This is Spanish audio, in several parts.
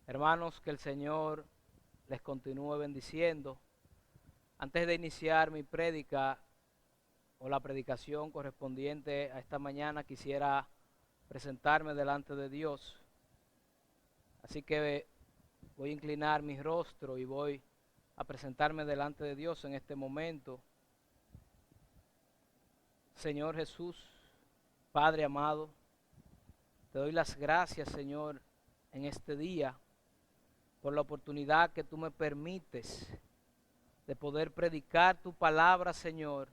Hermanos, que el Señor les continúe bendiciendo. Antes de iniciar mi prédica o la predicación correspondiente a esta mañana, quisiera presentarme delante de Dios. Así que voy a inclinar mi rostro y voy a presentarme delante de Dios en este momento. Señor Jesús, Padre amado, te doy las gracias, Señor, en este día, por la oportunidad que tú me permites de poder predicar tu palabra, Señor,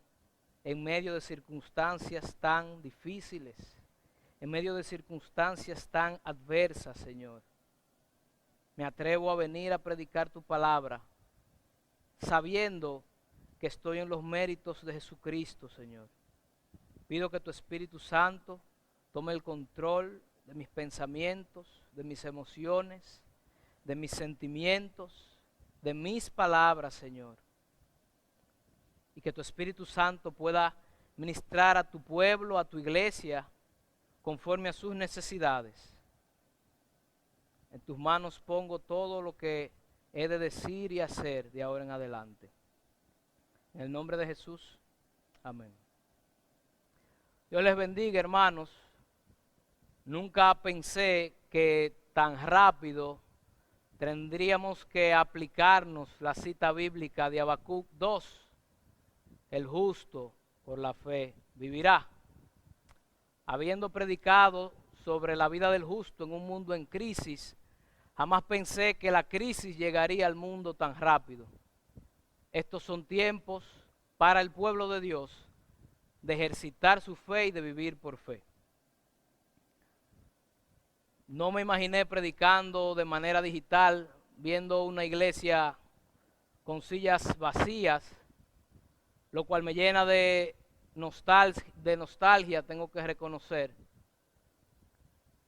en medio de circunstancias tan difíciles, en medio de circunstancias tan adversas, Señor. Me atrevo a venir a predicar tu palabra, sabiendo que estoy en los méritos de Jesucristo, Señor. Pido que tu Espíritu Santo tome el control de mis pensamientos, de mis emociones, de mis sentimientos, de mis palabras, Señor. Y que tu Espíritu Santo pueda ministrar a tu pueblo, a tu iglesia, conforme a sus necesidades. En tus manos pongo todo lo que he de decir y hacer de ahora en adelante. En el nombre de Jesús, amén. Dios les bendiga, hermanos. Nunca pensé que tan rápido tendríamos que aplicarnos la cita bíblica de Habacuc 2. El justo por la fe vivirá. Habiendo predicado sobre la vida del justo en un mundo en crisis, jamás pensé que la crisis llegaría al mundo tan rápido. Estos son tiempos para el pueblo de Dios de ejercitar su fe y de vivir por fe. No me imaginé predicando de manera digital, viendo una iglesia con sillas vacías, lo cual me llena de nostalgia, tengo que reconocer.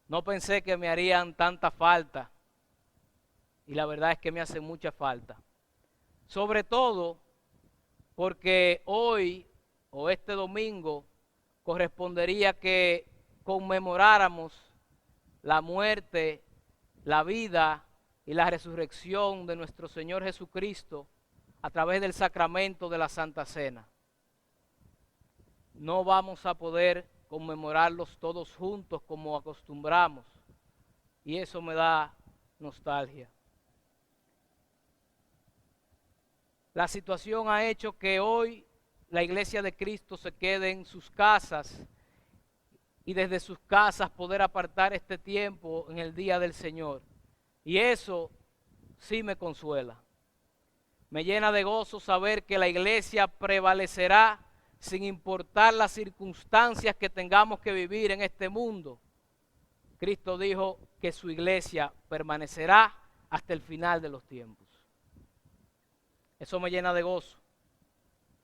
No pensé que me harían tanta falta, y la verdad es que me hace mucha falta. Sobre todo porque hoy o este domingo correspondería que conmemoráramos la muerte, la vida y la resurrección de nuestro Señor Jesucristo a través del sacramento de la Santa Cena. No vamos a poder conmemorarlos todos juntos como acostumbramos, y eso me da nostalgia. La situación ha hecho que hoy la Iglesia de Cristo se quede en sus casas y desde sus casas poder apartar este tiempo en el día del Señor. Y eso sí me consuela. Me llena de gozo saber que la iglesia prevalecerá sin importar las circunstancias que tengamos que vivir en este mundo. Cristo dijo que su iglesia permanecerá hasta el final de los tiempos. Eso me llena de gozo.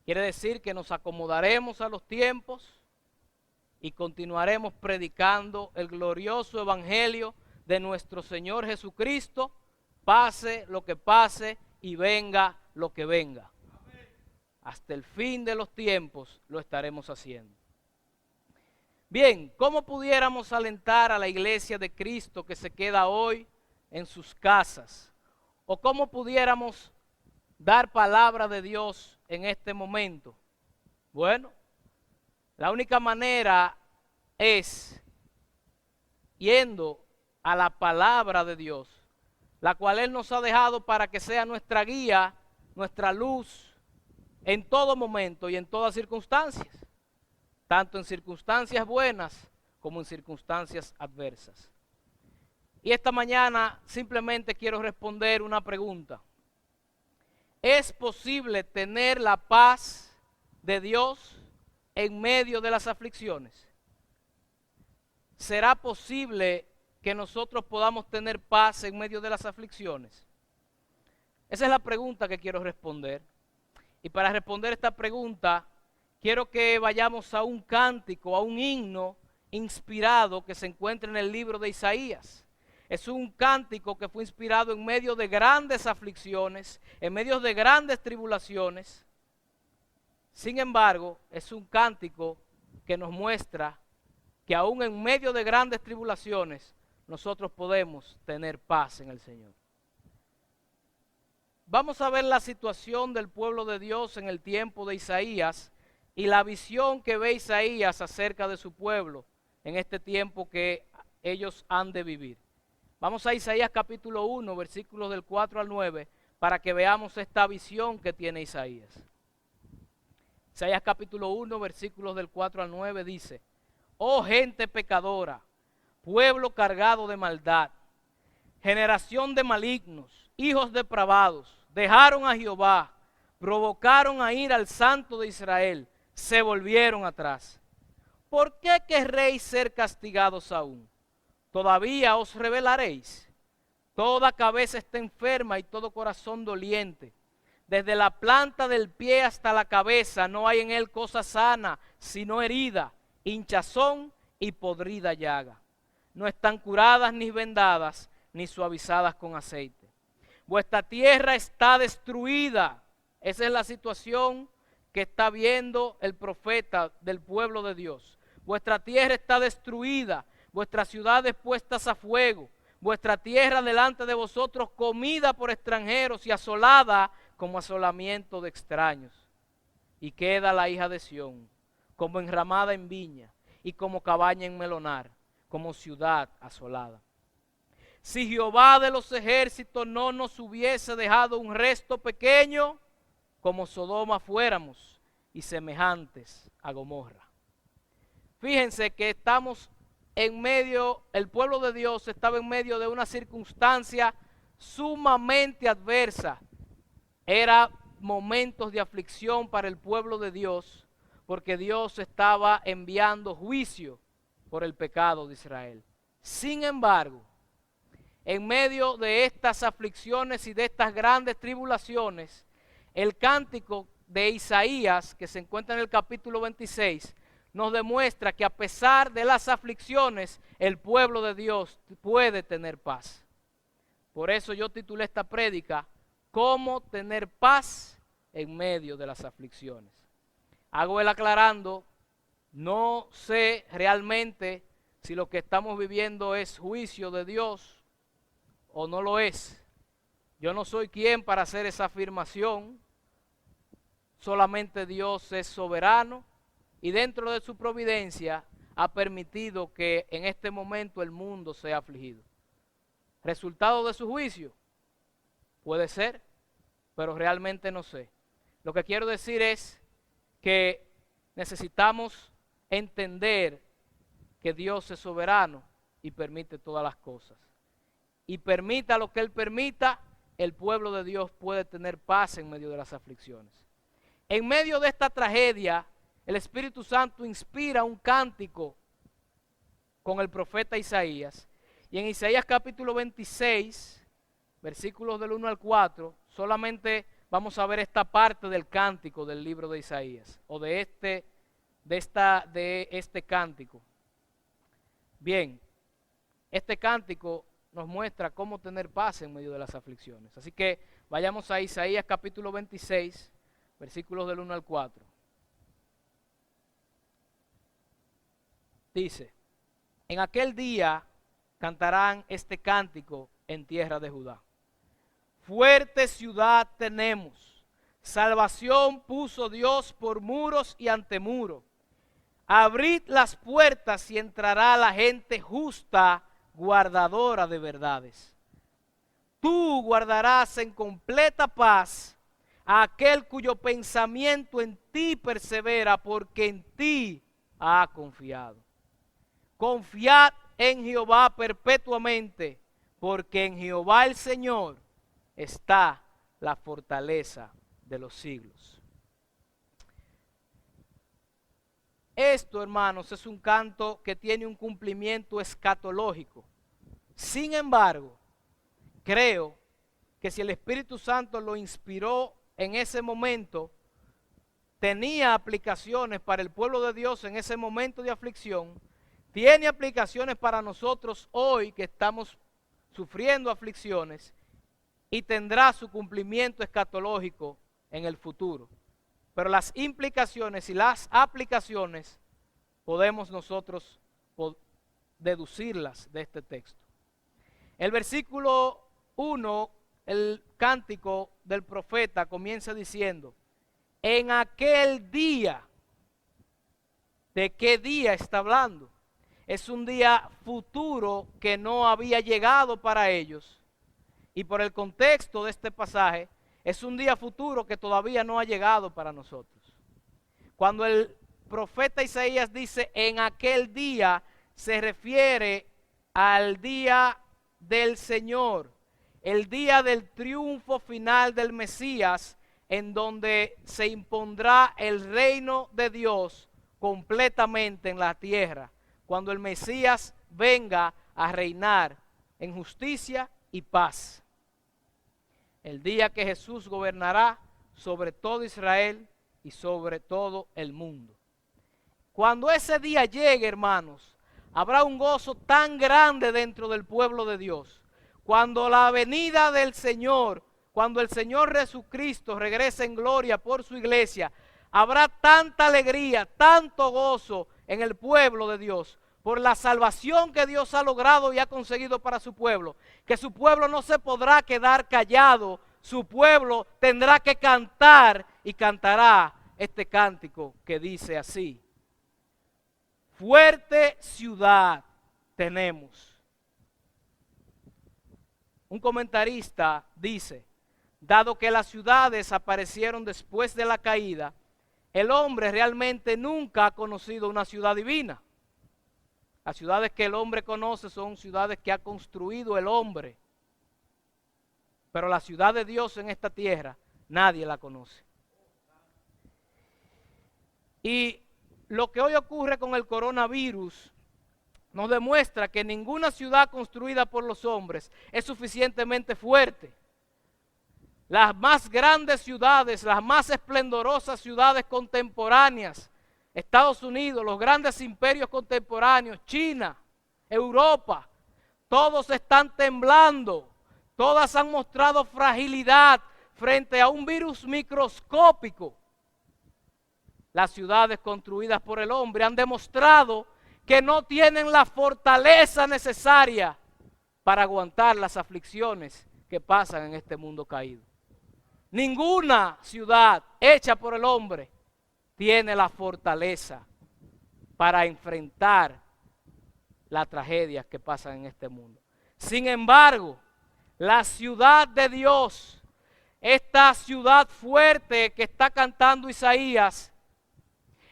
Quiere decir que nos acomodaremos a los tiempos y continuaremos predicando el glorioso evangelio de nuestro Señor Jesucristo, pase lo que pase y venga lo que venga. Amén. Hasta el fin de los tiempos lo estaremos haciendo. Bien, ¿cómo pudiéramos alentar a la iglesia de Cristo que se queda hoy en sus casas? ¿O cómo pudiéramos dar palabra de Dios en este momento? Bueno, la única manera es yendo a la palabra de Dios, la cual Él nos ha dejado para que sea nuestra guía, nuestra luz, en todo momento y en todas circunstancias, tanto en circunstancias buenas como en circunstancias adversas. Y esta mañana simplemente quiero responder una pregunta. ¿Es posible tener la paz de Dios en medio de las aflicciones? ¿Será posible que nosotros podamos tener paz en medio de las aflicciones? Esa es la pregunta que quiero responder. Y para responder esta pregunta, quiero que vayamos a un cántico, a un himno inspirado que se encuentra en el libro de Isaías. Es un cántico que fue inspirado en medio de grandes aflicciones, en medio de grandes tribulaciones. Sin embargo, es un cántico que nos muestra que aún en medio de grandes tribulaciones, nosotros podemos tener paz en el Señor. Vamos a ver la situación del pueblo de Dios en el tiempo de Isaías y la visión que ve Isaías acerca de su pueblo en este tiempo que ellos han de vivir. Vamos a Isaías capítulo 1, versículos del 4 al 9, para que veamos esta visión que tiene Isaías. Isaías capítulo 1, versículos del 4 al 9 dice: Oh gente pecadora, pueblo cargado de maldad, generación de malignos, hijos depravados, dejaron a Jehová, provocaron a ir al Santo de Israel, se volvieron atrás. ¿Por qué querréis ser castigados aún? Todavía os rebelaréis. Toda cabeza está enferma y todo corazón doliente. Desde la planta del pie hasta la cabeza no hay en él cosa sana, sino herida, hinchazón y podrida llaga. No están curadas ni vendadas, ni suavizadas con aceite. Vuestra tierra está destruida. Esa es la situación que está viendo el profeta del pueblo de Dios. Vuestra tierra está destruida, vuestras ciudades puestas a fuego, vuestra tierra delante de vosotros comida por extranjeros y asolada como asolamiento de extraños. Y queda la hija de Sión, como enramada en viña y como cabaña en melonar, como ciudad asolada. Si Jehová de los ejércitos no nos hubiese dejado un resto pequeño, como Sodoma fuéramos y semejantes a Gomorra. Fíjense que estamos en medio, el pueblo de Dios estaba en medio de una circunstancia sumamente adversa. Era momentos de aflicción para el pueblo de Dios, porque Dios estaba enviando juicio por el pecado de Israel. Sin embargo, en medio de estas aflicciones y de estas grandes tribulaciones, el cántico de Isaías, que se encuentra en el capítulo 26, nos demuestra que a pesar de las aflicciones, el pueblo de Dios puede tener paz. Por eso yo titulé esta prédica, ¿Cómo tener paz en medio de las aflicciones? Hago el aclarando, no sé realmente si lo que estamos viviendo es juicio de Dios o no lo es. Yo no soy quien para hacer esa afirmación. Solamente Dios es soberano y dentro de su providencia ha permitido que en este momento el mundo sea afligido. ¿Resultado de su juicio? Puede ser, pero realmente no sé. Lo que quiero decir es que necesitamos entender que Dios es soberano y permite todas las cosas. Y permita lo que Él permita, el pueblo de Dios puede tener paz en medio de las aflicciones. En medio de esta tragedia, el Espíritu Santo inspira un cántico con el profeta Isaías. Y en Isaías capítulo 26, versículos del 1 al 4, solamente vamos a ver esta parte del cántico del libro de Isaías, o de este cántico. Bien, este cántico nos muestra cómo tener paz en medio de las aflicciones. Así que vayamos a Isaías capítulo 26, versículos del 1 al 4. Dice: en aquel día cantarán este cántico en tierra de Judá. Fuerte ciudad tenemos, salvación puso Dios por muros y antemuro. Abrid las puertas y entrará la gente justa, guardadora de verdades. Tú guardarás en completa paz a aquel cuyo pensamiento en ti persevera, porque en ti ha confiado. Confiad en Jehová perpetuamente, porque en Jehová el Señor está la fortaleza de los siglos. Esto, hermanos, es un canto que tiene un cumplimiento escatológico. Sin embargo, creo que si el Espíritu Santo lo inspiró en ese momento, tenía aplicaciones para el pueblo de Dios en ese momento de aflicción, tiene aplicaciones para nosotros hoy que estamos sufriendo aflicciones y tendrá su cumplimiento escatológico en el futuro. Pero las implicaciones y las aplicaciones podemos nosotros deducirlas de este texto. El versículo 1, el cántico del profeta comienza diciendo, en aquel día. ¿De qué día está hablando? Es un día futuro que no había llegado para ellos. Y por el contexto de este pasaje, es un día futuro que todavía no ha llegado para nosotros. Cuando el profeta Isaías dice en aquel día, se refiere al día del Señor, el día del triunfo final del Mesías, en donde se impondrá el reino de Dios completamente en la tierra, cuando el Mesías venga a reinar en justicia y paz. El día que Jesús gobernará sobre todo Israel y sobre todo el mundo. Cuando ese día llegue, hermanos, habrá un gozo tan grande dentro del pueblo de Dios. Cuando la venida del Señor, cuando el Señor Jesucristo regrese en gloria por su iglesia, habrá tanta alegría, tanto gozo en el pueblo de Dios por la salvación que Dios ha logrado y ha conseguido para su pueblo, que su pueblo no se podrá quedar callado, su pueblo tendrá que cantar y cantará este cántico que dice así: fuerte ciudad tenemos. Un comentarista dice, dado que las ciudades aparecieron después de la caída, el hombre realmente nunca ha conocido una ciudad divina. Las ciudades que el hombre conoce son ciudades que ha construido el hombre. Pero la ciudad de Dios en esta tierra, nadie la conoce. Y lo que hoy ocurre con el coronavirus nos demuestra que ninguna ciudad construida por los hombres es suficientemente fuerte. Las más grandes ciudades, las más esplendorosas ciudades contemporáneas, Estados Unidos, los grandes imperios contemporáneos, China, Europa, todos están temblando, todas han mostrado fragilidad frente a un virus microscópico. Las ciudades construidas por el hombre han demostrado que no tienen la fortaleza necesaria para aguantar las aflicciones que pasan en este mundo caído. Ninguna ciudad hecha por el hombre tiene la fortaleza para enfrentar las tragedias que pasan en este mundo. Sin embargo, la ciudad de Dios, esta ciudad fuerte que está cantando Isaías,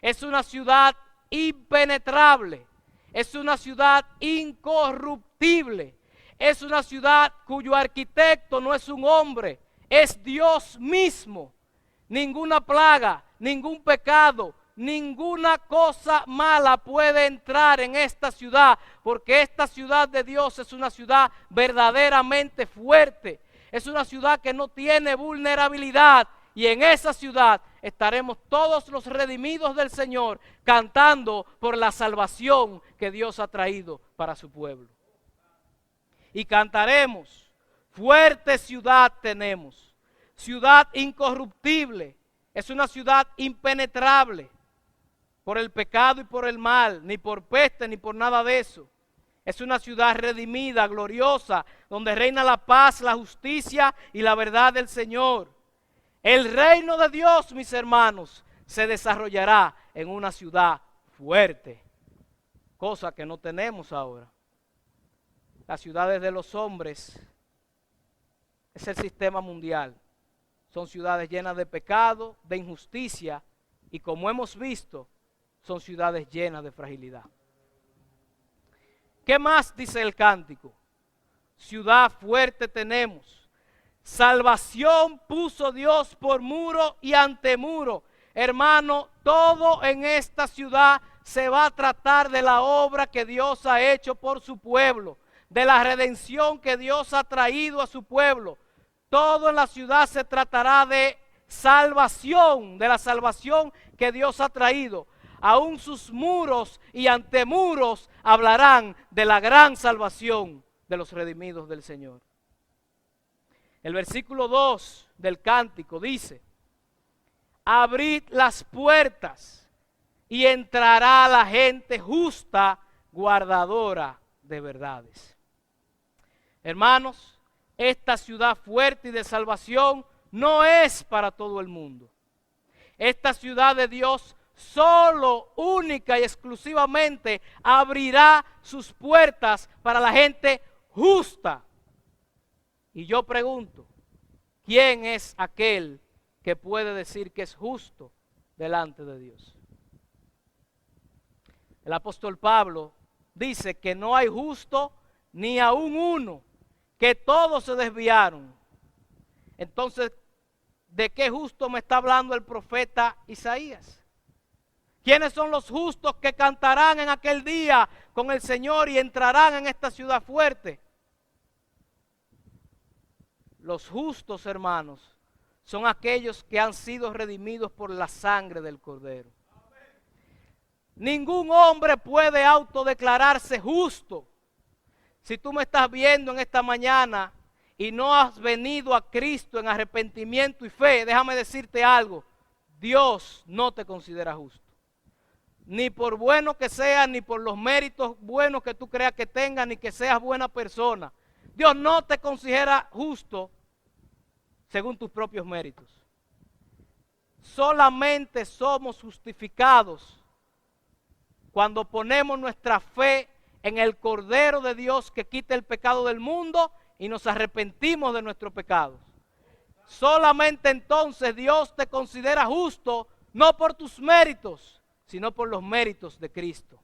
es una ciudad impenetrable, es una ciudad incorruptible, es una ciudad cuyo arquitecto no es un hombre, es Dios mismo. Ninguna plaga, ningún pecado, ninguna cosa mala puede entrar en esta ciudad, porque esta ciudad de Dios es una ciudad verdaderamente fuerte, es una ciudad que no tiene vulnerabilidad, y en esa ciudad estaremos todos los redimidos del Señor cantando por la salvación que Dios ha traído para su pueblo. Y cantaremos, fuerte ciudad tenemos, ciudad incorruptible, es una ciudad impenetrable por el pecado y por el mal, ni por peste ni por nada de eso. Es una ciudad redimida, gloriosa, donde reina la paz, la justicia y la verdad del Señor. El reino de Dios, mis hermanos, se desarrollará en una ciudad fuerte, cosa que no tenemos ahora. Las ciudades de los hombres es el sistema mundial. Son ciudades llenas de pecado, de injusticia, y como hemos visto, son ciudades llenas de fragilidad. ¿Qué más dice el cántico? Ciudad fuerte tenemos. Salvación puso Dios por muro y antemuro. Hermano, todo en esta ciudad se va a tratar de la obra que Dios ha hecho por su pueblo, de la redención que Dios ha traído a su pueblo. Todo en la ciudad se tratará de salvación, de la salvación que Dios ha traído. Aún sus muros y antemuros hablarán de la gran salvación de los redimidos del Señor. El versículo 2 del cántico dice: abrid las puertas y entrará la gente justa, guardadora de verdades. Hermanos, esta ciudad fuerte y de salvación no es para todo el mundo. Esta ciudad de Dios solo, única y exclusivamente abrirá sus puertas para la gente justa. Y yo pregunto, ¿quién es aquel que puede decir que es justo delante de Dios? El apóstol Pablo dice que no hay justo ni aún uno, que todos se desviaron. Entonces, ¿de qué justo me está hablando el profeta Isaías? ¿Quiénes son los justos que cantarán en aquel día con el Señor y entrarán en esta ciudad fuerte? Los justos, hermanos, son aquellos que han sido redimidos por la sangre del Cordero. Ningún hombre puede autodeclararse justo. Si tú me estás viendo en esta mañana y no has venido a Cristo en arrepentimiento y fe, déjame decirte algo, Dios no te considera justo. Ni por bueno que seas, ni por los méritos buenos que tú creas que tengas, ni que seas buena persona. Dios no te considera justo según tus propios méritos. Solamente somos justificados cuando ponemos nuestra fe en el Cordero de Dios que quita el pecado del mundo y nos arrepentimos de nuestros pecados. Solamente entonces Dios te considera justo, no por tus méritos, sino por los méritos de Cristo.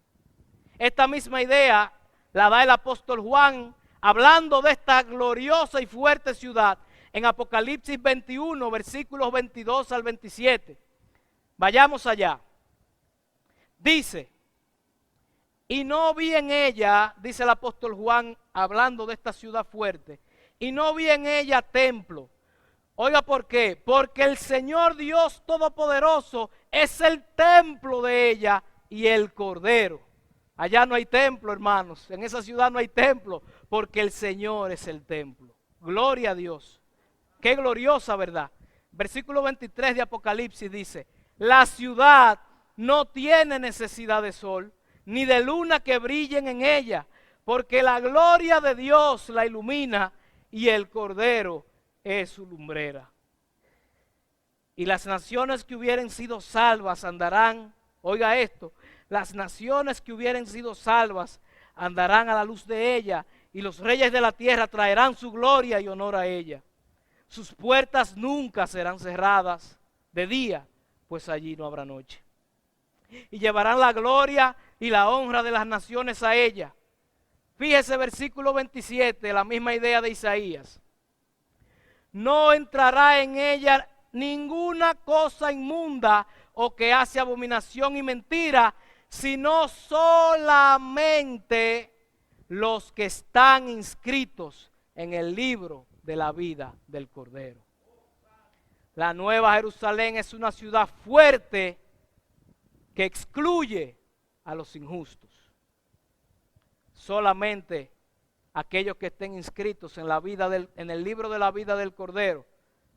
Esta misma idea la da el apóstol Juan, hablando de esta gloriosa y fuerte ciudad, en Apocalipsis 21, versículos 22 al 27. Vayamos allá. Dice, y no vi en ella, dice el apóstol Juan, hablando de esta ciudad fuerte, y no vi en ella templo. Oiga, ¿por qué? Porque el Señor Dios Todopoderoso es el templo de ella y el Cordero. Allá no hay templo, hermanos. En esa ciudad no hay templo, porque el Señor es el templo. Gloria a Dios. Qué gloriosa verdad. Versículo 23 de Apocalipsis dice, la ciudad no tiene necesidad de sol, ni de luna que brillen en ella, porque la gloria de Dios la ilumina y el Cordero es su lumbrera. Y las naciones que hubieren sido salvas andarán, oiga esto, las naciones que hubieren sido salvas andarán a la luz de ella, y los reyes de la tierra traerán su gloria y honor a ella. Sus puertas nunca serán cerradas de día, pues allí no habrá noche. Y llevarán la gloria y la honra de las naciones a ella. Fíjese versículo 27, la misma idea de Isaías. No entrará en ella ninguna cosa inmunda o que hace abominación y mentira, sino solamente los que están inscritos en el libro de la vida del Cordero. La Nueva Jerusalén es una ciudad fuerte que excluye a los injustos. Solamente aquellos que estén inscritos en en el libro de la vida del Cordero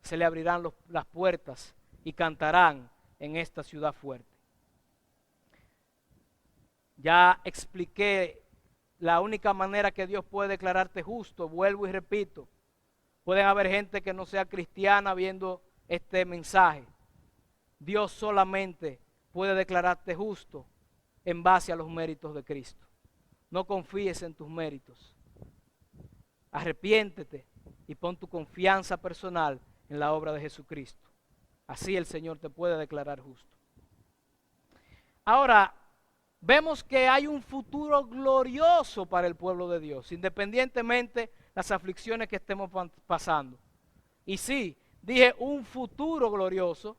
se le abrirán las puertas y cantarán en esta ciudad fuerte. Ya expliqué la única manera que Dios puede declararte justo. Vuelvo y repito, pueden haber gente que no sea cristiana viendo este mensaje. Dios solamente puede declararte justo en base a los méritos de Cristo. No confíes en tus méritos. Arrepiéntete y pon tu confianza personal en la obra de Jesucristo. Así el Señor te puede declarar justo. Ahora, vemos que hay un futuro glorioso para el pueblo de Dios, independientemente de las aflicciones que estemos pasando. Y sí, dije un futuro glorioso,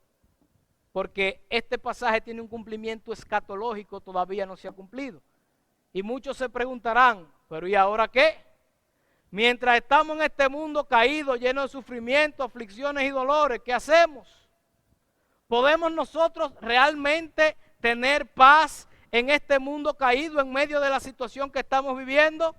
porque este pasaje tiene un cumplimiento escatológico, todavía no se ha cumplido. Y muchos se preguntarán, ¿pero y ahora qué? Mientras estamos en este mundo caído, lleno de sufrimiento, aflicciones y dolores, ¿qué hacemos? ¿Podemos nosotros realmente tener paz en este mundo caído en medio de la situación que estamos viviendo?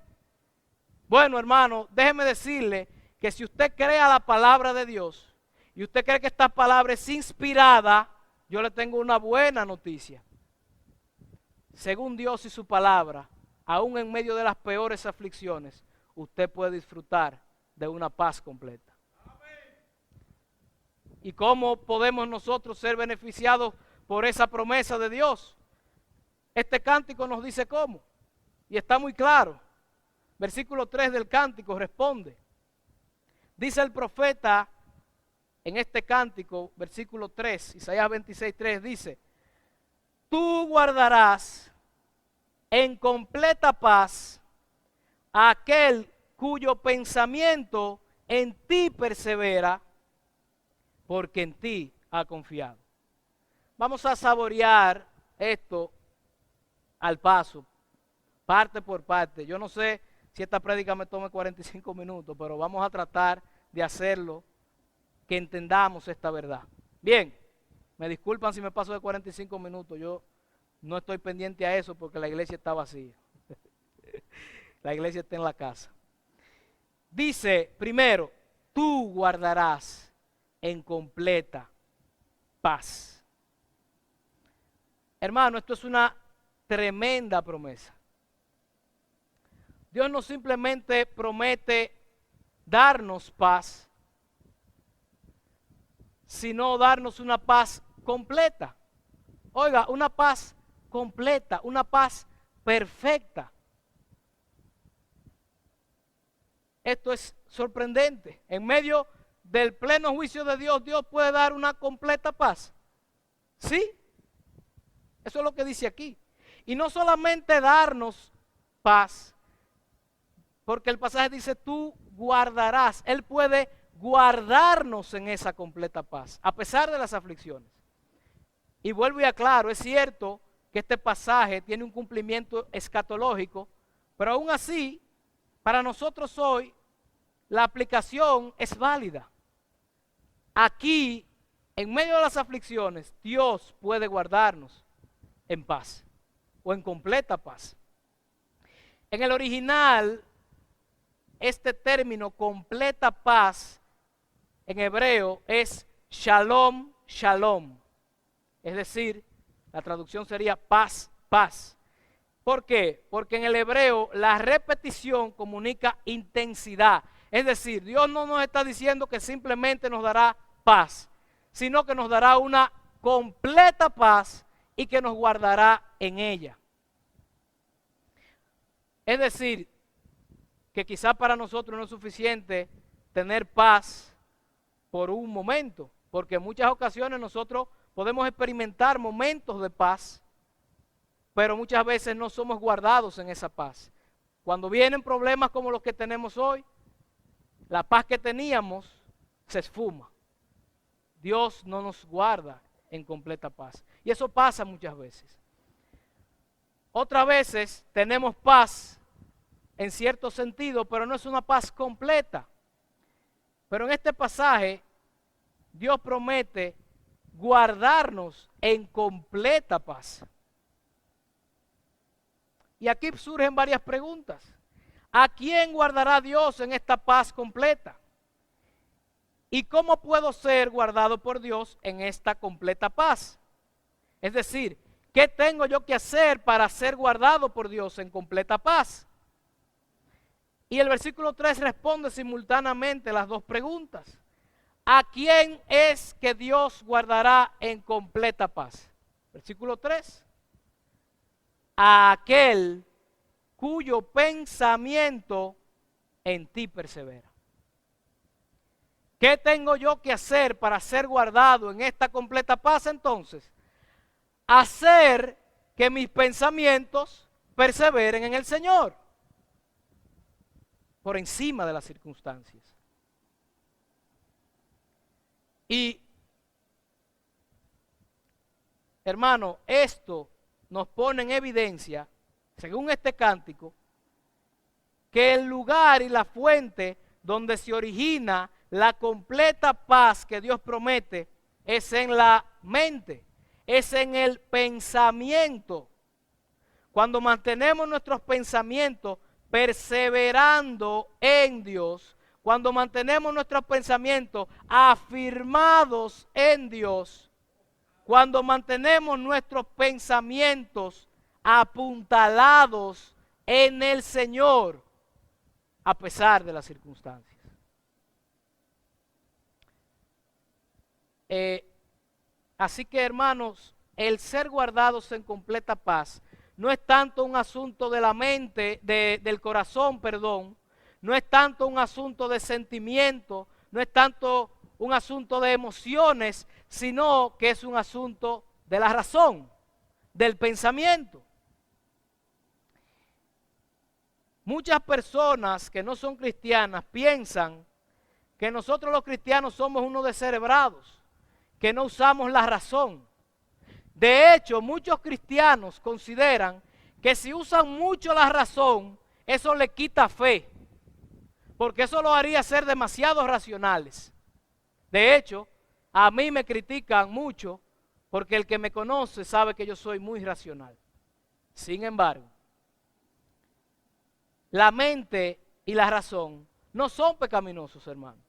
Bueno, hermano, déjeme decirle que si usted cree a la palabra de Dios y usted cree que esta palabra es inspirada, yo le tengo una buena noticia. Según Dios y su palabra, aún en medio de las peores aflicciones, usted puede disfrutar de una paz completa. ¿Y cómo podemos nosotros ser beneficiados por esa promesa de Dios? Este cántico nos dice cómo, y está muy claro. Versículo 3 del cántico responde. Dice el profeta en este cántico, versículo 3, Isaías 26:3 dice: tú guardarás en completa paz a aquel cuyo pensamiento en ti persevera, porque en ti ha confiado. Vamos a saborear esto al paso, parte por parte. Yo no sé si esta prédica me tome 45 minutos, pero vamos a tratar de hacerlo, que entendamos esta verdad. Bien, me disculpan si me paso de 45 minutos, yo no estoy pendiente a eso porque la iglesia está vacía. La iglesia está en la casa. Dice, primero, tú guardarás en completa paz. Hermano, esto es una tremenda promesa. Dios no simplemente promete darnos paz, sino darnos una paz completa. Oiga, una paz completa, una paz perfecta. Esto es sorprendente. En medio del pleno juicio de Dios, Dios puede dar una completa paz. ¿Sí? Eso es lo que dice aquí. Y no solamente darnos paz, porque el pasaje dice tú guardarás. Él puede guardarnos en esa completa paz, a pesar de las aflicciones. Y vuelvo y aclaro, es cierto que este pasaje tiene un cumplimiento escatológico, pero aún así, para nosotros hoy, la aplicación es válida. Aquí, en medio de las aflicciones, Dios puede guardarnos en paz, o en completa paz. En el original, este término completa paz en hebreo es shalom, shalom. Es decir, la traducción sería paz, paz. ¿Por qué? Porque en el hebreo la repetición comunica intensidad. Es decir, Dios no nos está diciendo que simplemente nos dará paz, sino que nos dará una completa paz y que nos guardará en ella. Es decir, que quizá para nosotros no es suficiente tener paz por un momento, porque en muchas ocasiones nosotros podemos experimentar momentos de paz, pero muchas veces no somos guardados en esa paz. Cuando vienen problemas como los que tenemos hoy, la paz que teníamos se esfuma. Dios no nos guarda en completa paz. Y eso pasa muchas veces. Otras veces tenemos paz en cierto sentido, pero no es una paz completa. Pero en este pasaje, Dios promete guardarnos en completa paz. Y aquí surgen varias preguntas. ¿A quién guardará Dios en esta paz completa? ¿Y cómo puedo ser guardado por Dios en esta completa paz? Es decir, ¿qué tengo yo que hacer para ser guardado por Dios en completa paz? Y el versículo 3 responde simultáneamente las dos preguntas. ¿A quién es que Dios guardará en completa paz? Versículo 3. A aquel cuyo pensamiento en ti persevera. ¿Qué tengo yo que hacer para ser guardado en esta completa paz entonces? Hacer que mis pensamientos perseveren en el Señor, por encima de las circunstancias. Y, hermano, esto nos pone en evidencia, según este cántico, que el lugar y la fuente donde se origina la completa paz que Dios promete es en la mente, es en el pensamiento. Cuando mantenemos nuestros pensamientos perseverando en Dios, cuando mantenemos nuestros pensamientos afirmados en Dios, cuando mantenemos nuestros pensamientos apuntalados en el Señor, a pesar de las circunstancias. Así que, hermanos, el ser guardados en completa paz no es tanto un asunto de la mente, del corazón, perdón, no es tanto un asunto de sentimiento, no es tanto un asunto de emociones, sino que es un asunto de la razón, del pensamiento. Muchas personas que no son cristianas piensan que nosotros los cristianos somos unos descerebrados, que no usamos la razón. De hecho, muchos cristianos consideran que si usan mucho la razón, eso le quita fe, porque eso lo haría ser demasiado racionales. De hecho, a mí me critican mucho, porque el que me conoce sabe que yo soy muy racional. Sin embargo, la mente y la razón no son pecaminosos, hermano.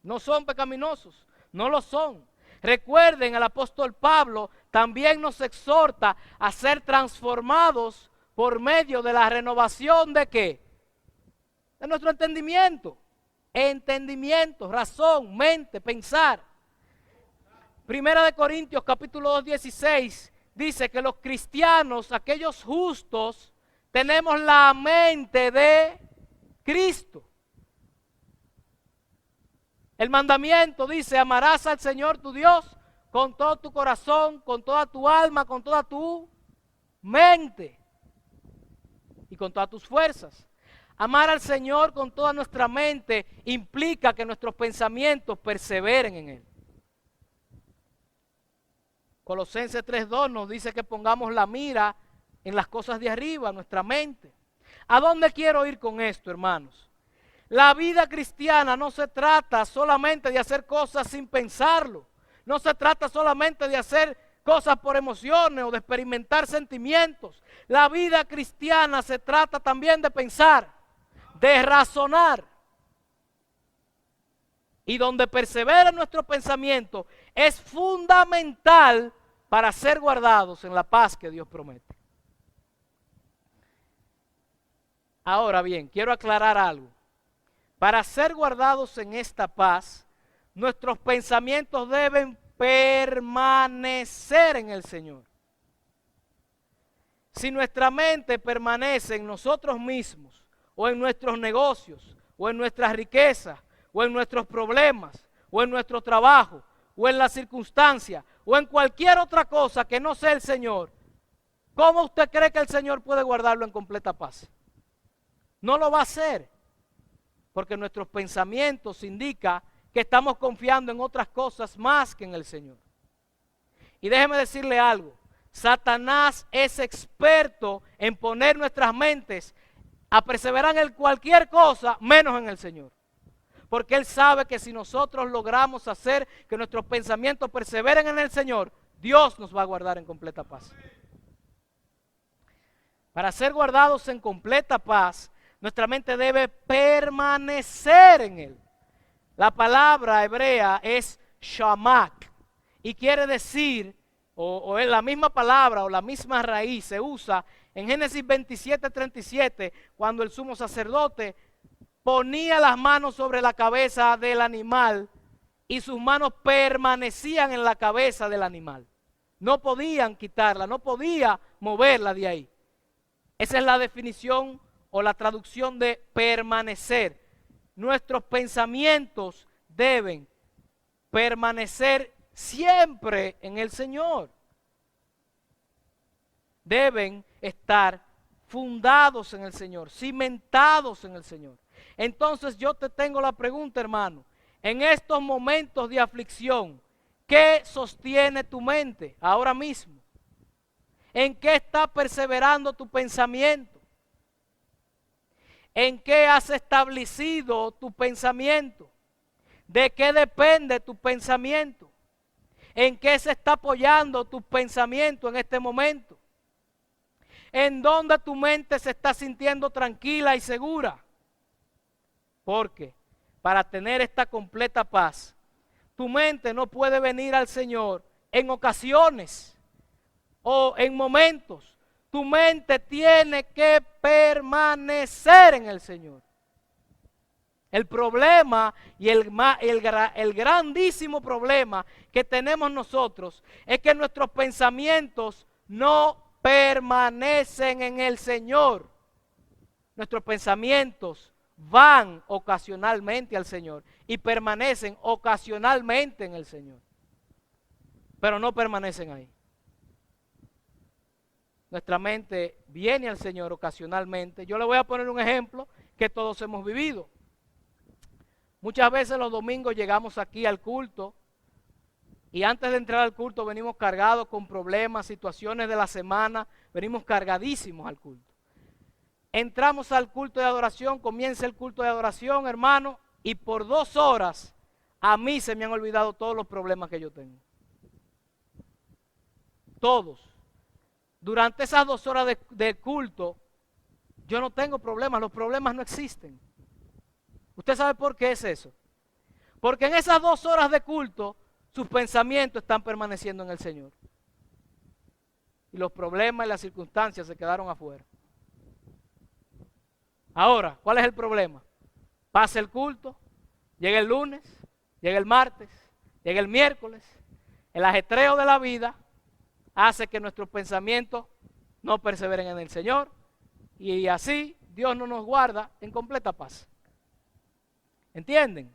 No son pecaminosos, no lo son. Recuerden, el apóstol Pablo también nos exhorta a ser transformados por medio de la renovación ¿de qué? De nuestro entendimiento. Entendimiento, razón, mente, pensar. Primera de Corintios capítulo 2, 16 dice que los cristianos, aquellos justos, tenemos la mente de Cristo. El mandamiento dice, amarás al Señor tu Dios con todo tu corazón, con toda tu alma, con toda tu mente y con todas tus fuerzas. Amar al Señor con toda nuestra mente implica que nuestros pensamientos perseveren en Él. Colosenses 3:2 nos dice que pongamos la mira en las cosas de arriba, nuestra mente. ¿A dónde quiero ir con esto, hermanos? La vida cristiana no se trata solamente de hacer cosas sin pensarlo. No se trata solamente de hacer cosas por emociones o de experimentar sentimientos. La vida cristiana se trata también de pensar, de razonar. Y donde persevera nuestro pensamiento es fundamental para ser guardados en la paz que Dios promete. Ahora bien, quiero aclarar algo. Para ser guardados en esta paz, nuestros pensamientos deben permanecer en el Señor. Si nuestra mente permanece en nosotros mismos, o en nuestros negocios, o en nuestras riquezas, o en nuestros problemas, o en nuestro trabajo, o en las circunstancias, o en cualquier otra cosa que no sea el Señor, ¿cómo usted cree que el Señor puede guardarlo en completa paz? No lo va a hacer, porque nuestros pensamientos indican que estamos confiando en otras cosas más que en el Señor. Y déjeme decirle algo, Satanás es experto en poner nuestras mentes a perseverar en cualquier cosa menos en el Señor. Porque Él sabe que si nosotros logramos hacer que nuestros pensamientos perseveren en el Señor, Dios nos va a guardar en completa paz. Para ser guardados en completa paz, nuestra mente debe permanecer en Él. La palabra hebrea es shamak y quiere decir, o es la misma palabra o la misma raíz se usa en Génesis 27:37, cuando el sumo sacerdote ponía las manos sobre la cabeza del animal y sus manos permanecían en la cabeza del animal. No podían quitarla, no podía moverla de ahí. Esa es la definición o la traducción de permanecer. Nuestros pensamientos deben permanecer siempre en el Señor. Deben estar fundados en el Señor, cimentados en el Señor. Entonces yo te tengo la pregunta, hermano, en estos momentos de aflicción, ¿qué sostiene tu mente ahora mismo? ¿En qué está perseverando tu pensamiento? ¿En qué has establecido tu pensamiento? ¿De qué depende tu pensamiento? ¿En qué se está apoyando tu pensamiento en este momento? ¿En dónde tu mente se está sintiendo tranquila y segura? Porque para tener esta completa paz, tu mente no puede venir al Señor en ocasiones o en momentos. Tu mente tiene que permanecer en el Señor. El problema y el grandísimo problema que tenemos nosotros es que nuestros pensamientos no permanecen en el Señor. Nuestros pensamientos van ocasionalmente al Señor y permanecen ocasionalmente en el Señor, pero no permanecen ahí. Nuestra mente viene al Señor ocasionalmente. Yo le voy a poner un ejemplo que todos hemos vivido. Muchas veces los domingos llegamos aquí al culto y antes de entrar al culto venimos cargados con problemas, situaciones de la semana, venimos cargadísimos al culto. Entramos al culto de adoración, comienza el culto de adoración, hermano, y por 2 horas a mí se me han olvidado todos los problemas que yo tengo. Todos. Durante esas 2 horas de culto, yo no tengo problemas, los problemas no existen. ¿Usted sabe por qué es eso? Porque en esas 2 horas de culto, sus pensamientos están permaneciendo en el Señor. Y los problemas y las circunstancias se quedaron afuera. Ahora, ¿cuál es el problema? Pasa el culto, llega el lunes, llega el martes, llega el miércoles, el ajetreo de la vida hace que nuestros pensamientos no perseveren en el Señor y así Dios no nos guarda en completa paz. ¿Entienden?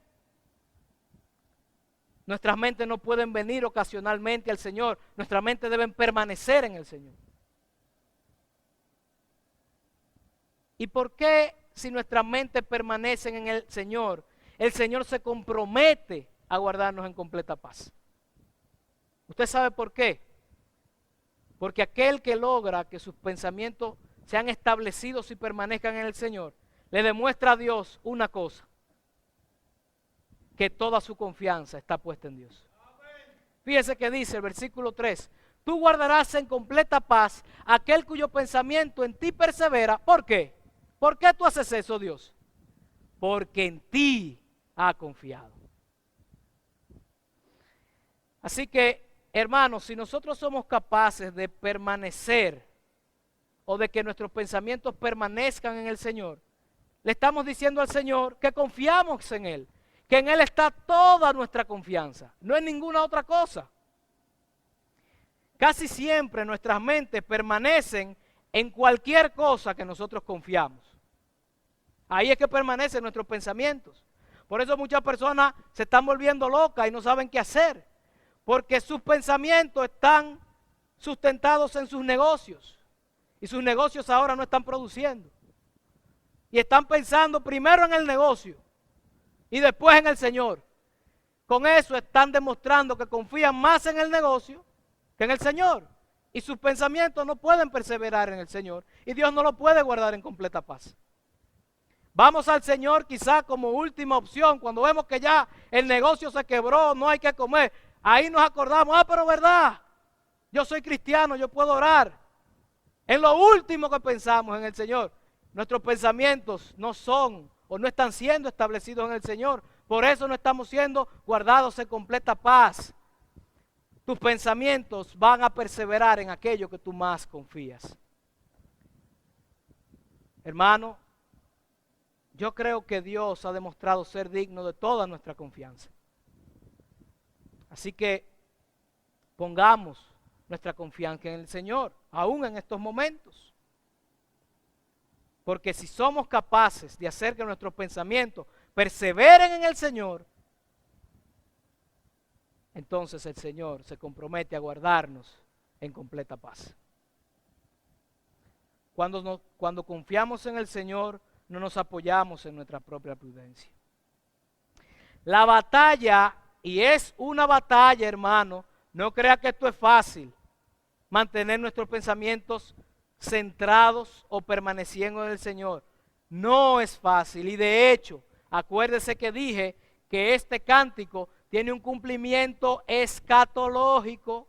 Nuestras mentes no pueden venir ocasionalmente al Señor, nuestras mentes deben permanecer en el Señor. ¿Y por qué si nuestras mentes permanecen en el Señor se compromete a guardarnos en completa paz? ¿Usted sabe por qué? Porque aquel que logra que sus pensamientos sean establecidos y permanezcan en el Señor, le demuestra a Dios una cosa, que toda su confianza está puesta en Dios. Fíjese que dice el versículo 3, tú guardarás en completa paz aquel cuyo pensamiento en ti persevera. ¿Por qué? ¿Por qué tú haces eso, Dios? Porque en ti ha confiado. Así que, hermanos, si nosotros somos capaces de permanecer o de que nuestros pensamientos permanezcan en el Señor, le estamos diciendo al Señor que confiamos en Él, que en Él está toda nuestra confianza, no en ninguna otra cosa. Casi siempre nuestras mentes permanecen en cualquier cosa que nosotros confiamos. Ahí es que permanecen nuestros pensamientos. Por eso muchas personas se están volviendo locas y no saben qué hacer, porque sus pensamientos están sustentados en sus negocios y sus negocios ahora no están produciendo. Y están pensando primero en el negocio y después en el Señor. Con eso están demostrando que confían más en el negocio que en el Señor. Y sus pensamientos no pueden perseverar en el Señor. Y Dios no lo puede guardar en completa paz. Vamos al Señor quizá como última opción. Cuando vemos que ya el negocio se quebró, no hay que comer. Ahí nos acordamos, pero verdad, yo soy cristiano, yo puedo orar. Es lo último que pensamos en el Señor. Nuestros pensamientos no son o no están siendo establecidos en el Señor. Por eso no estamos siendo guardados en completa paz. Tus pensamientos van a perseverar en aquello que tú más confías. Hermano, yo creo que Dios ha demostrado ser digno de toda nuestra confianza. Así que pongamos nuestra confianza en el Señor, aún en estos momentos. Porque si somos capaces de hacer que nuestros pensamientos perseveren en el Señor, entonces el Señor se compromete a guardarnos en completa paz. Cuando confiamos en el Señor, no nos apoyamos en nuestra propia prudencia. La batalla, y es una batalla, hermano, no crea que esto es fácil, mantener nuestros pensamientos centrados o permaneciendo en el Señor. No es fácil, y de hecho, acuérdese que dije que este cántico tiene un cumplimiento escatológico.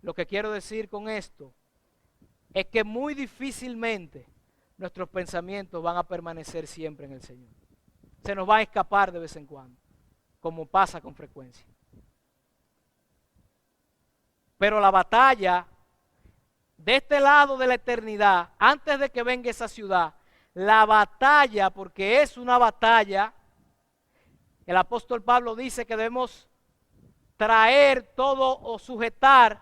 Lo que quiero decir con esto es que muy difícilmente nuestros pensamientos van a permanecer siempre en el Señor. Se nos va a escapar de vez en cuando, como pasa con frecuencia. Pero la batalla de este lado de la eternidad, antes de que venga esa ciudad, la batalla, porque es una batalla. El apóstol Pablo dice que debemos traer todo o sujetar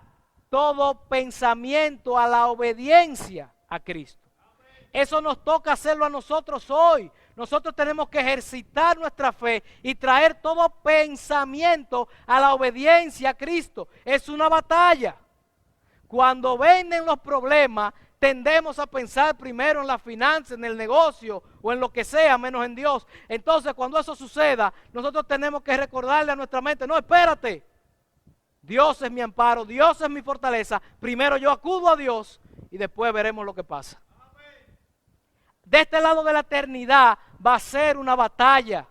todo pensamiento a la obediencia a Cristo. Eso nos toca hacerlo a nosotros hoy. Nosotros tenemos que ejercitar nuestra fe y traer todo pensamiento a la obediencia a Cristo. Es una batalla. Cuando vienen los problemas, tendemos a pensar primero en la finanza, en el negocio o en lo que sea, menos en Dios. Entonces, cuando eso suceda, nosotros tenemos que recordarle a nuestra mente, no, espérate. Dios es mi amparo, Dios es mi fortaleza. Primero yo acudo a Dios y después veremos lo que pasa. De este lado de la eternidad va a ser una batalla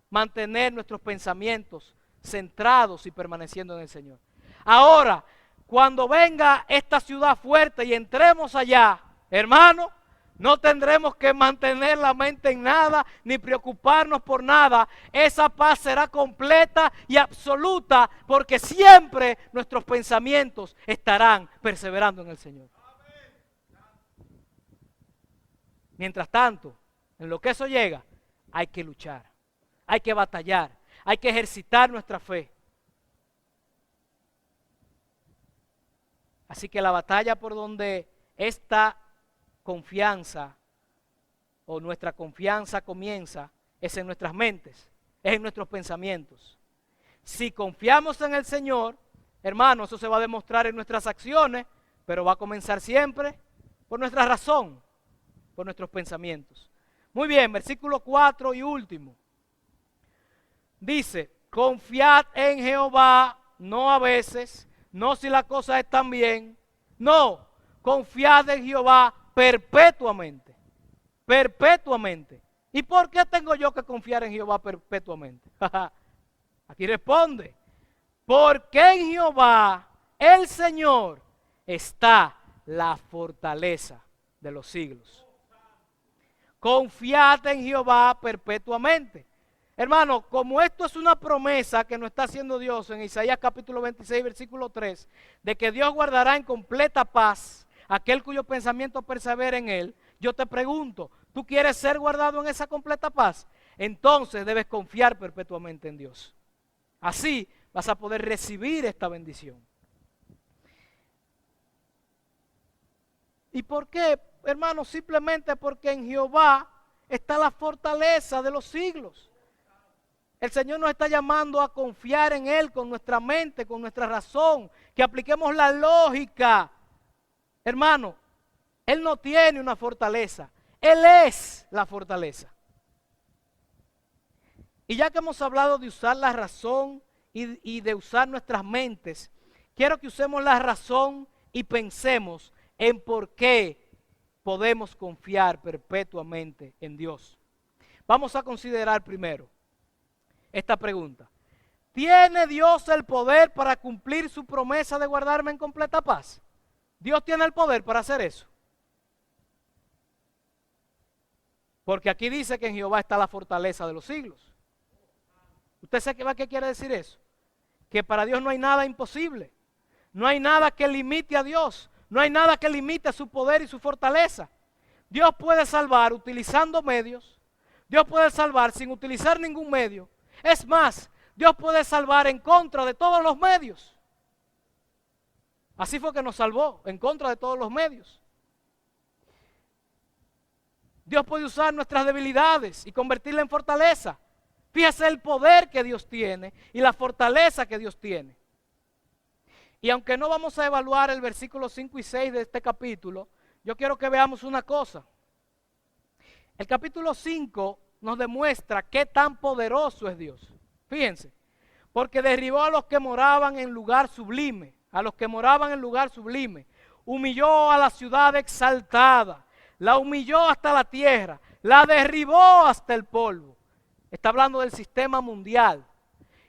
mantener nuestros pensamientos centrados y permaneciendo en el Señor. Ahora, cuando venga esta ciudad fuerte y entremos allá, hermano, no tendremos que mantener la mente en nada, ni preocuparnos por nada. Esa paz será completa y absoluta, porque siempre nuestros pensamientos estarán perseverando en el Señor. Mientras tanto, en lo que eso llega, hay que luchar, hay que batallar, hay que ejercitar nuestra fe. Así que la batalla por donde esta confianza o nuestra confianza comienza es en nuestras mentes, es en nuestros pensamientos. Si confiamos en el Señor, hermano, eso se va a demostrar en nuestras acciones, pero va a comenzar siempre por nuestra razón, por nuestros pensamientos. Muy bien, versículo 4 y último. Dice, confiad en Jehová, no a veces, no si las cosas están bien, no, confiad en Jehová perpetuamente, perpetuamente. ¿Y por qué tengo yo que confiar en Jehová perpetuamente? Aquí responde, porque en Jehová, el Señor, está la fortaleza de los siglos. Confiad en Jehová perpetuamente. Hermano, como esto es una promesa que nos está haciendo Dios en Isaías capítulo 26, versículo 3, de que Dios guardará en completa paz aquel cuyo pensamiento persevera en él, yo te pregunto, ¿tú quieres ser guardado en esa completa paz? Entonces debes confiar perpetuamente en Dios. Así vas a poder recibir esta bendición. ¿Y por qué, hermano? Simplemente porque en Jehová está la fortaleza de los siglos. El Señor nos está llamando a confiar en Él con nuestra mente, con nuestra razón, que apliquemos la lógica. Hermano, Él no tiene una fortaleza, Él es la fortaleza. Y ya que hemos hablado de usar la razón y de usar nuestras mentes, quiero que usemos la razón y pensemos en por qué podemos confiar perpetuamente en Dios. Vamos a considerar primero esta pregunta. ¿Tiene Dios el poder para cumplir su promesa de guardarme en completa paz? ¿Dios tiene el poder para hacer eso? Porque aquí dice que en Jehová está la fortaleza de los siglos. ¿Usted sabe qué quiere decir eso? Que para Dios no hay nada imposible. No hay nada que limite a Dios. No hay nada que limite su poder y su fortaleza. Dios puede salvar utilizando medios. Dios puede salvar sin utilizar ningún medio. Es más, Dios puede salvar en contra de todos los medios. Así fue que nos salvó, en contra de todos los medios. Dios puede usar nuestras debilidades y convertirlas en fortaleza. Fíjese el poder que Dios tiene y la fortaleza que Dios tiene. Y aunque no vamos a evaluar el versículo 5 y 6 de este capítulo, yo quiero que veamos una cosa. El capítulo 5 nos demuestra qué tan poderoso es Dios. Fíjense, porque derribó a los que moraban en lugar sublime, a los que moraban en lugar sublime, humilló a la ciudad exaltada, la humilló hasta la tierra, la derribó hasta el polvo. Está hablando del sistema mundial.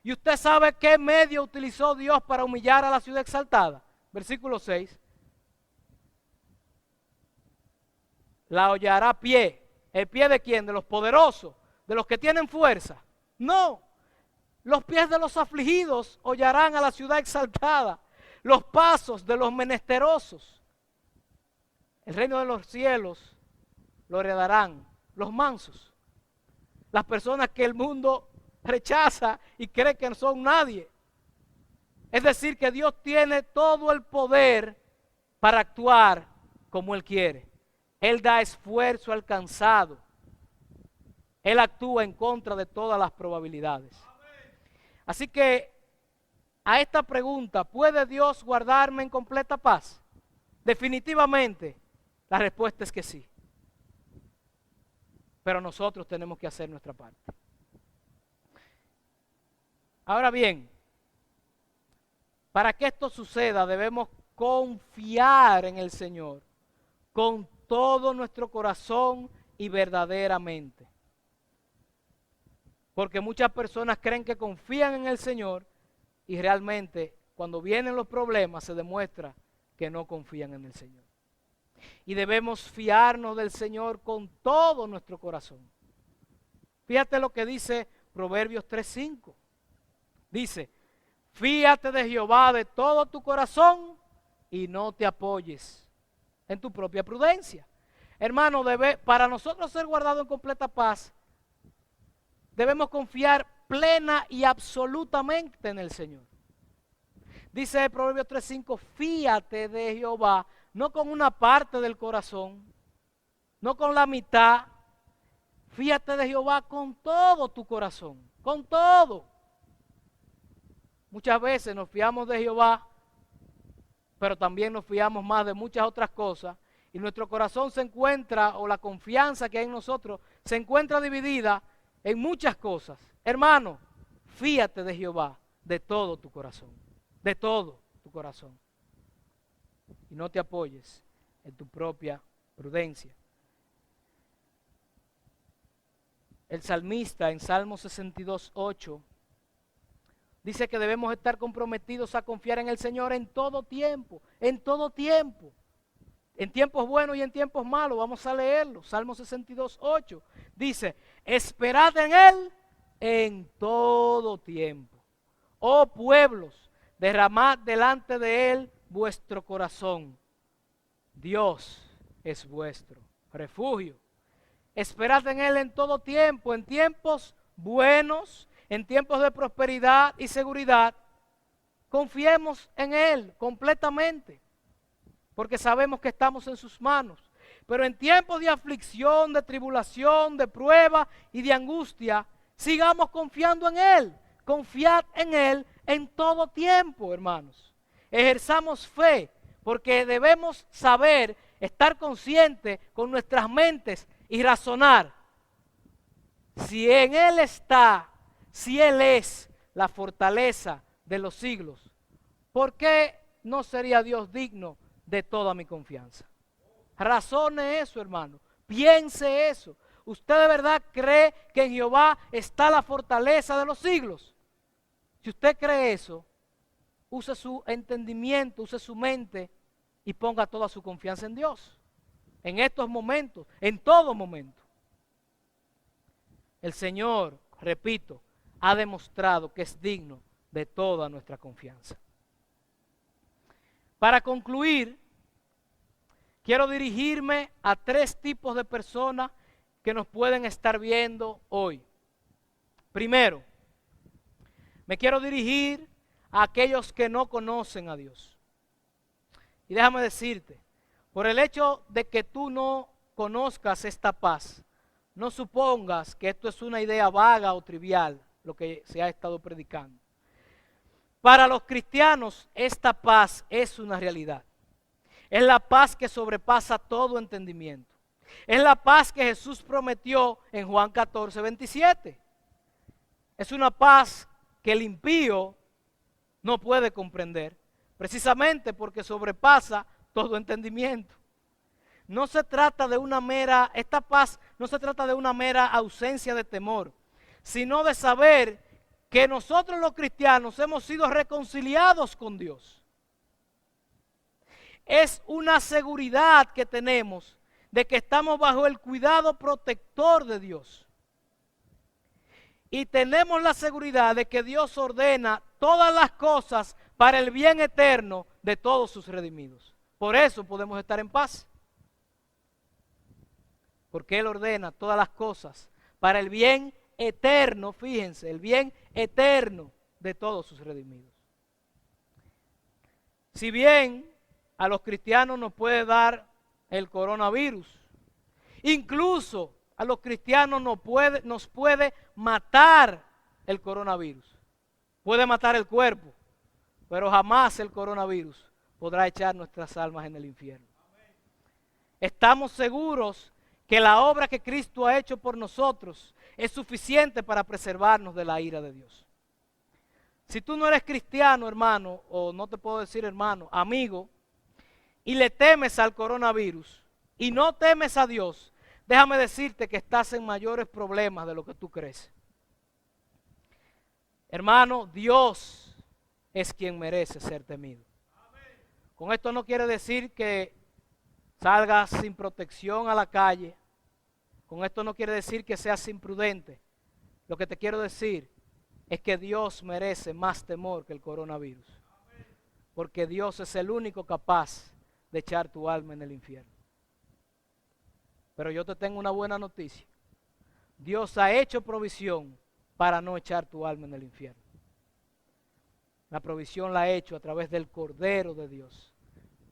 ¿Y usted sabe qué medio utilizó Dios para humillar a la ciudad exaltada? Versículo 6. La hollará a pie. ¿El pie de quién? ¿De los poderosos? ¿De los que tienen fuerza? No. Los pies de los afligidos hollarán a la ciudad exaltada. Los pasos de los menesterosos. El reino de los cielos lo heredarán los mansos. Las personas que el mundo rechaza y cree que no son nadie. Es decir, que Dios tiene todo el poder para actuar como Él quiere. Él da esfuerzo al cansado. Él actúa en contra de todas las probabilidades. Así que a esta pregunta, ¿puede Dios guardarme en completa paz? Definitivamente, la respuesta es que sí. Pero nosotros tenemos que hacer nuestra parte. Ahora bien, para que esto suceda debemos confiar en el Señor con todo nuestro corazón y verdaderamente. Porque muchas personas creen que confían en el Señor y realmente cuando vienen los problemas se demuestra que no confían en el Señor. Y debemos fiarnos del Señor con todo nuestro corazón. Fíjate lo que dice Proverbios 3:5. Dice, fíate de Jehová de todo tu corazón y no te apoyes en tu propia prudencia. Hermano, para nosotros ser guardados en completa paz, debemos confiar plena y absolutamente en el Señor. Dice Proverbios 3:5, fíate de Jehová, no con una parte del corazón, no con la mitad. Fíate de Jehová con todo tu corazón, con todo. Muchas veces nos fiamos de Jehová, pero también nos fiamos más de muchas otras cosas. Y nuestro corazón se encuentra, o la confianza que hay en nosotros, se encuentra dividida en muchas cosas. Hermano, fíate de Jehová de todo tu corazón, de todo tu corazón. Y no te apoyes en tu propia prudencia. El salmista en Salmo 62:8 dice que debemos estar comprometidos a confiar en el Señor en todo tiempo, en todo tiempo. En tiempos buenos y en tiempos malos, vamos a leerlo. Salmo 62:8 dice, esperad en Él en todo tiempo. Oh pueblos, derramad delante de Él vuestro corazón. Dios es vuestro refugio. Esperad en Él en todo tiempo, en tiempos buenos, en tiempos de prosperidad y seguridad. Confiemos en Él completamente, porque sabemos que estamos en sus manos. Pero en tiempos de aflicción, de tribulación, de prueba y de angustia, sigamos confiando en Él. Confiad en Él en todo tiempo, hermanos. Ejerzamos fe, porque debemos saber, estar conscientes con nuestras mentes y razonar. Si en Él está, si Él es la fortaleza de los siglos, ¿por qué no sería Dios digno de toda mi confianza? Razone eso, hermano. Piense eso. ¿Usted de verdad cree que en Jehová está la fortaleza de los siglos? Si usted cree eso, use su entendimiento, use su mente y ponga toda su confianza en Dios. En estos momentos, en todo momento. El Señor, repito, ha demostrado que es digno de toda nuestra confianza. Para concluir, quiero dirigirme a 3 tipos de personas que nos pueden estar viendo hoy. Primero, me quiero dirigir a aquellos que no conocen a Dios. Y déjame decirte, por el hecho de que tú no conozcas esta paz, no supongas que esto es una idea vaga o trivial, lo que se ha estado predicando. Para los cristianos, esta paz es una realidad. Es la paz que sobrepasa todo entendimiento. Es la paz que Jesús prometió en Juan 14:27. Es una paz que el impío no puede comprender, precisamente porque sobrepasa todo entendimiento. No se trata de esta paz no se trata de una mera ausencia de temor, sino de saber que nosotros los cristianos hemos sido reconciliados con Dios. Es una seguridad que tenemos de que estamos bajo el cuidado protector de Dios. Y tenemos la seguridad de que Dios ordena todas las cosas para el bien eterno de todos sus redimidos. Por eso podemos estar en paz. porque Él ordena todas las cosas para el bien eterno, fíjense, el bien eterno de todos sus redimidos. Si bien a los cristianos nos puede dar el coronavirus, incluso a los cristianos nos puede matar el coronavirus. Puede matar el cuerpo, pero jamás el coronavirus podrá echar nuestras almas en el infierno. Estamos seguros que la obra que Cristo ha hecho por nosotros es suficiente para preservarnos de la ira de Dios. Si tú no eres cristiano, hermano, o no te puedo decir hermano, amigo, y le temes al coronavirus y no temes a Dios, déjame decirte que estás en mayores problemas de lo que tú crees. Hermano, Dios es quien merece ser temido. Con esto no quiere decir que salgas sin protección a la calle. Con esto no quiere decir que seas imprudente. Lo que te quiero decir es que Dios merece más temor que el coronavirus. Porque Dios es el único capaz de echar tu alma en el infierno. Pero yo te tengo una buena noticia. Dios ha hecho provisión para no echar tu alma en el infierno. La provisión la ha hecho a través del Cordero de Dios,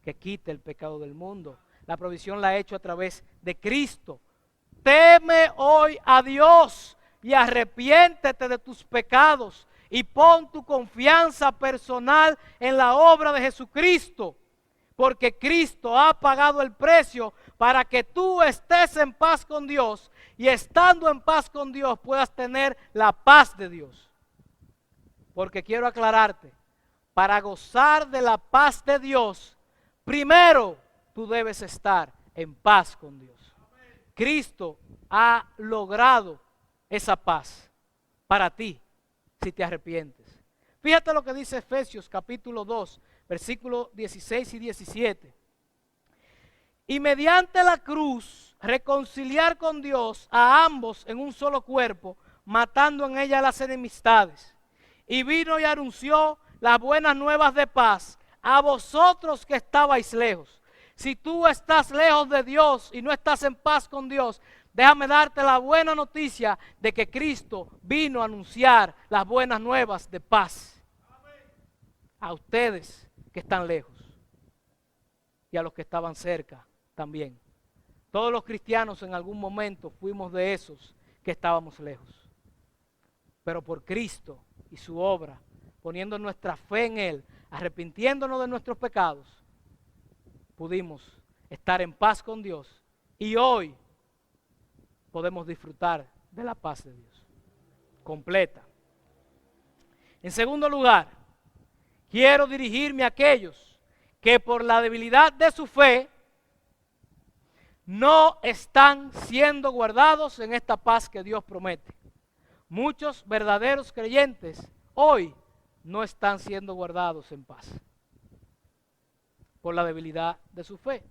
que quita el pecado del mundo. La provisión la ha hecho a través de Cristo. Teme hoy a Dios y arrepiéntete de tus pecados y pon tu confianza personal en la obra de Jesucristo, porque Cristo ha pagado el precio para que tú estés en paz con Dios y estando en paz con Dios puedas tener la paz de Dios. Porque quiero aclararte, para gozar de la paz de Dios, primero tú debes estar en paz con Dios. Cristo ha logrado esa paz para ti si te arrepientes. Fíjate lo que dice Efesios capítulo 2, versículos 16 y 17. Y mediante la cruz reconciliar con Dios a ambos en un solo cuerpo, matando en ella las enemistades. Y vino y anunció las buenas nuevas de paz a vosotros que estabais lejos. Si tú estás lejos de Dios y no estás en paz con Dios, déjame darte la buena noticia de que Cristo vino a anunciar las buenas nuevas de paz a ustedes que están lejos y a los que estaban cerca también. Todos los cristianos en algún momento fuimos de esos que estábamos lejos. Pero por Cristo y su obra, poniendo nuestra fe en Él, arrepintiéndonos de nuestros pecados, pudimos estar en paz con Dios y hoy podemos disfrutar de la paz de Dios completa. En segundo lugar, quiero dirigirme a aquellos que por la debilidad de su fe no están siendo guardados en esta paz que Dios promete. Muchos verdaderos creyentes hoy no están siendo guardados en paz por la debilidad de su fe.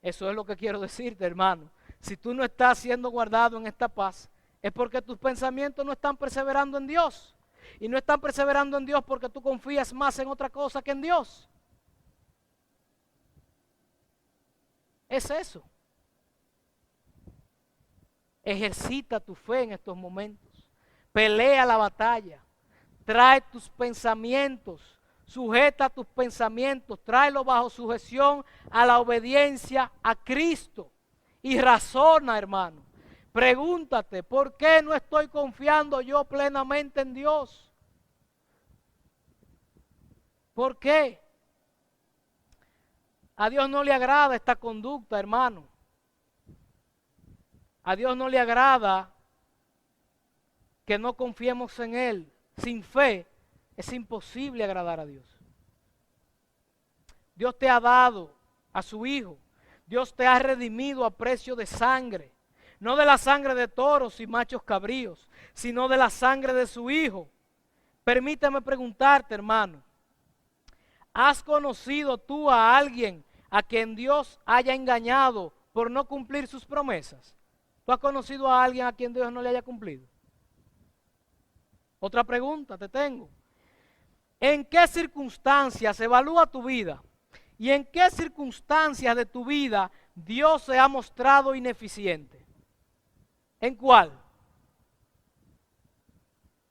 Eso es lo que quiero decirte, hermano. Si tú no estás siendo guardado en esta paz, es porque tus pensamientos no están perseverando en Dios. Y no están perseverando en Dios porque tú confías más en otra cosa que en Dios. Es eso. Ejercita tu fe en estos momentos. Pelea la batalla. Trae tus pensamientos. Sujeta tus pensamientos. Tráelos bajo sujeción a la obediencia a Cristo. Y razona, hermano. Pregúntate, ¿por qué no estoy confiando yo plenamente en Dios? ¿Por qué? A Dios no le agrada esta conducta, hermano. A Dios no le agrada que no confiemos en Él. Sin fe es imposible agradar a Dios. Dios te ha dado a su Hijo. Dios te ha redimido a precio de sangre. No de la sangre de toros y machos cabríos, sino de la sangre de su Hijo. Permítame preguntarte, hermano. ¿Has conocido tú a alguien a quien Dios haya engañado por no cumplir sus promesas? ¿Tú has conocido a alguien a quien Dios no le haya cumplido? Otra pregunta te tengo. ¿En qué circunstancias evalúa tu vida? ¿Y en qué circunstancias de tu vida Dios se ha mostrado ineficiente. ¿En cuál?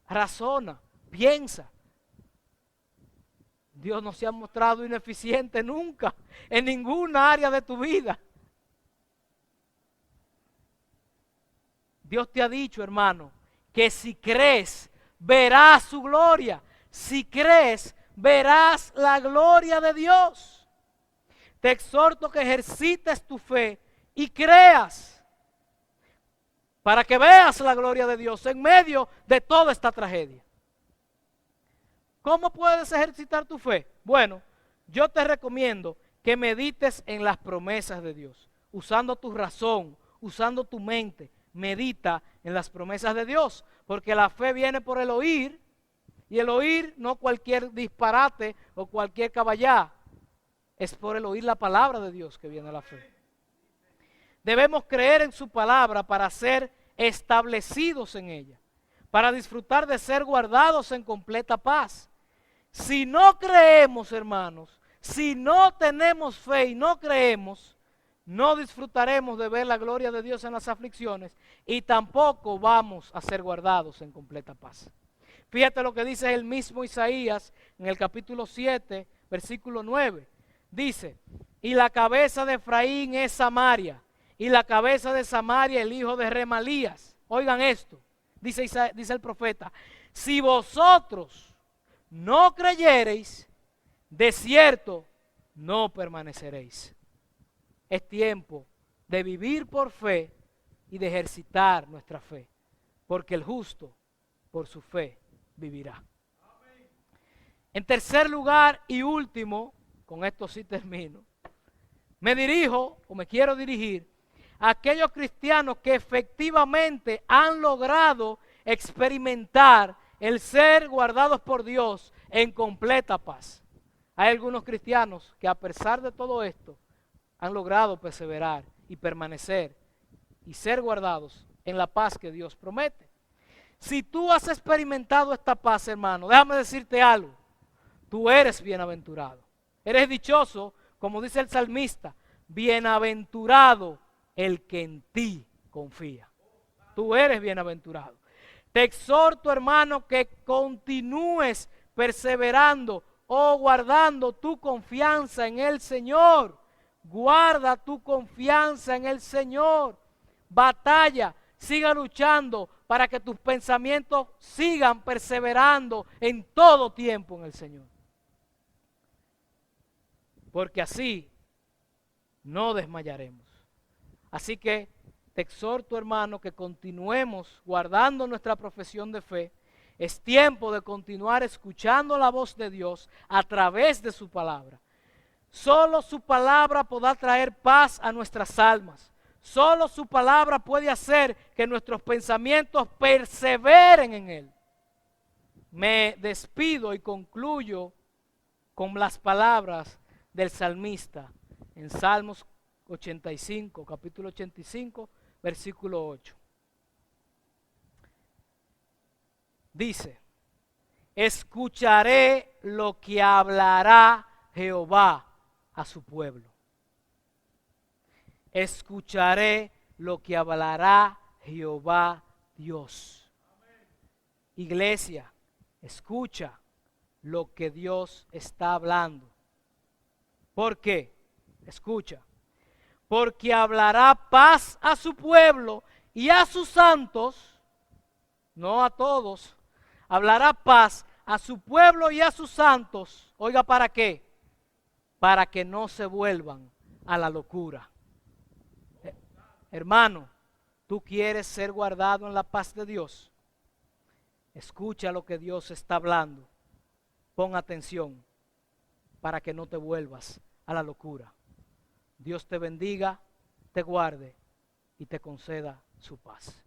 Razona, piensa. Dios no se ha mostrado ineficiente nunca, en ninguna área de tu vida. Dios te ha dicho, hermano, que si crees, verás su gloria. Si crees, verás la gloria de Dios. Te exhorto que ejercites tu fe y creas, para que veas la gloria de Dios en medio de toda esta tragedia. ¿Cómo puedes ejercitar tu fe? Bueno, yo te recomiendo que medites en las promesas de Dios, usando tu razón, usando tu mente. Medita en las promesas de Dios, porque la fe viene por el oír, y el oír no cualquier disparate o cualquier caballá, es por el oír la palabra de Dios que viene la fe. Debemos creer en su palabra para ser establecidos en ella, para disfrutar de ser guardados en completa paz. Si no creemos, hermanos, si no tenemos fe y no creemos, no disfrutaremos de ver la gloria de Dios en las aflicciones y tampoco vamos a ser guardados en completa paz. Fíjate lo que dice el mismo Isaías en el capítulo 7, versículo 9. Dice, y la cabeza de Efraín es Samaria, y la cabeza de Samaria el hijo de Remalías. Oigan esto, dice el profeta, si vosotros no creyereis, de cierto no permaneceréis. Es tiempo de vivir por fe y de ejercitar nuestra fe, porque el justo por su fe vivirá. En tercer lugar y último, con esto sí termino, me dirijo o me quiero dirigir a aquellos cristianos que efectivamente han logrado experimentar el ser guardados por Dios en completa paz. Hay algunos cristianos que a pesar de todo esto han logrado perseverar y permanecer y ser guardados en la paz que Dios promete. Si tú has experimentado esta paz, hermano, déjame decirte algo. Tú eres bienaventurado. Eres dichoso, como dice el salmista, bienaventurado el que en ti confía. Tú eres bienaventurado. Te exhorto, hermano, que continúes perseverando o guardando tu confianza en el Señor. Guarda tu confianza en el Señor. Batalla, siga luchando para que tus pensamientos sigan perseverando en todo tiempo en el Señor. Porque así no desmayaremos. Así que te exhorto, hermano, que continuemos guardando nuestra profesión de fe. Es tiempo de continuar escuchando la voz de Dios a través de su palabra. Solo su palabra podrá traer paz a nuestras almas. Solo su palabra puede hacer que nuestros pensamientos perseveren en él. Me despido y concluyo con las palabras del salmista en Salmos 85, capítulo 85, versículo 8. Dice, escucharé lo que hablará Jehová a su pueblo. Escucharé lo que hablará Jehová Dios. Iglesia, escucha lo que Dios está hablando. ¿Por qué? Escucha. Porque hablará paz a su pueblo y a sus santos, no a todos, hablará paz a su pueblo y a sus santos. Oiga, ¿para qué? Para que no se vuelvan a la locura. Hermano, ¿tú quieres ser guardado en la paz de Dios? Escucha lo que Dios está hablando. Pon atención para que no te vuelvas a la locura. Dios te bendiga, te guarde y te conceda su paz.